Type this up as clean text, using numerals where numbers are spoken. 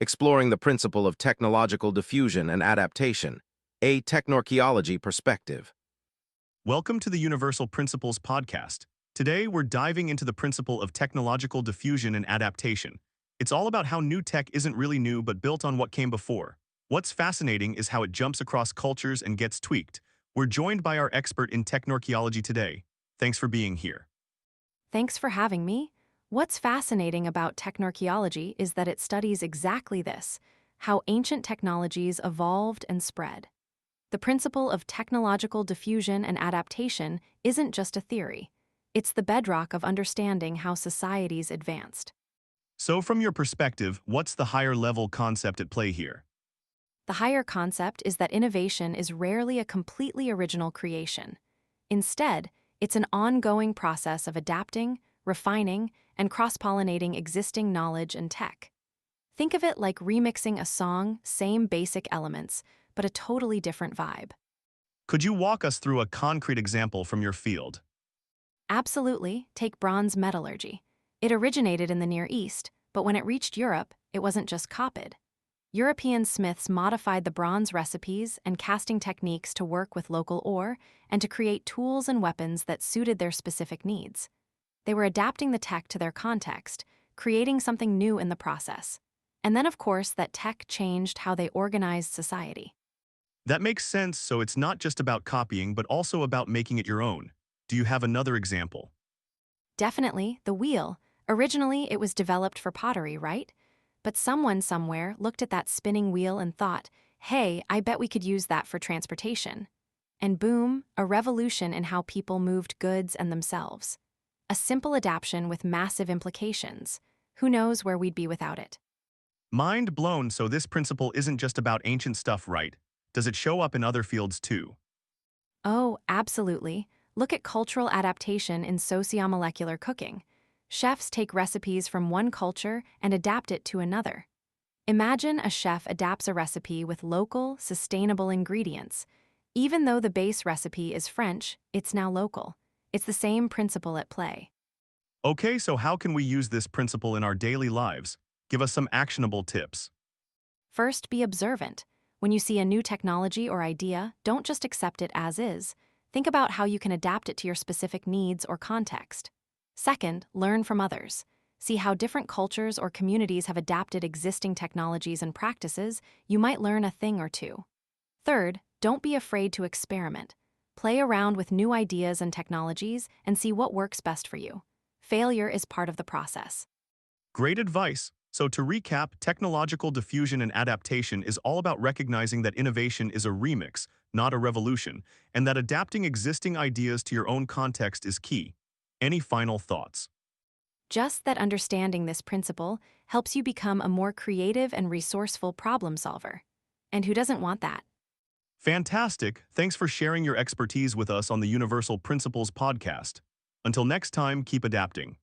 exploring the principle of technological diffusion and adaptation, a technoarchaeology perspective. Welcome to the Universal Principles podcast. Today, we're diving into the principle of technological diffusion and adaptation. It's all about how new tech isn't really new but built on what came before. What's fascinating is how it jumps across cultures and gets tweaked. We're joined by our expert in technoarchaeology today. Thanks for being here. Thanks for having me. What's fascinating about technoarchaeology is that it studies exactly this, how ancient technologies evolved and spread. The principle of technological diffusion and adaptation isn't just a theory. It's the bedrock of understanding how societies advanced. So from your perspective, what's the higher-level concept at play here? The higher concept is that innovation is rarely a completely original creation. Instead, it's an ongoing process of adapting, refining, and cross-pollinating existing knowledge and tech. Think of it like remixing a song, same basic elements, but a totally different vibe. Could you walk us through a concrete example from your field? Absolutely, take bronze metallurgy. It originated in the Near East, but when it reached Europe, it wasn't just copied. European smiths modified the bronze recipes and casting techniques to work with local ore and to create tools and weapons that suited their specific needs. They were adapting the tech to their context, creating something new in the process. And then, of course, that tech changed how they organized society. That makes sense, so it's not just about copying, but also about making it your own. Do you have another example? Definitely, the wheel. Originally, it was developed for pottery, right? But someone somewhere looked at that spinning wheel and thought, hey, I bet we could use that for transportation. And boom, a revolution in how people moved goods and themselves. A simple adaptation with massive implications. Who knows where we'd be without it? Mind blown, so this principle isn't just about ancient stuff, right? Does it show up in other fields too? Oh, absolutely. Look at cultural adaptation in sociomolecular cooking. Chefs take recipes from one culture and adapt it to another. Imagine a chef adapts a recipe with local, sustainable ingredients. Even though the base recipe is French, it's now local. It's the same principle at play. Okay, so how can we use this principle in our daily lives? Give us some actionable tips. First, be observant. When you see a new technology or idea, don't just accept it as is. Think about how you can adapt it to your specific needs or context. Second, learn from others. See how different cultures or communities have adapted existing technologies and practices. You might learn a thing or two. Third, don't be afraid to experiment. Play around with new ideas and technologies and see what works best for you. Failure is part of the process. Great advice. So to recap, technological diffusion and adaptation is all about recognizing that innovation is a remix, not a revolution, and that adapting existing ideas to your own context is key. Any final thoughts? Just that understanding this principle helps you become a more creative and resourceful problem solver. And who doesn't want that? Fantastic. Thanks for sharing your expertise with us on the Universal Principles podcast. Until next time, keep adapting.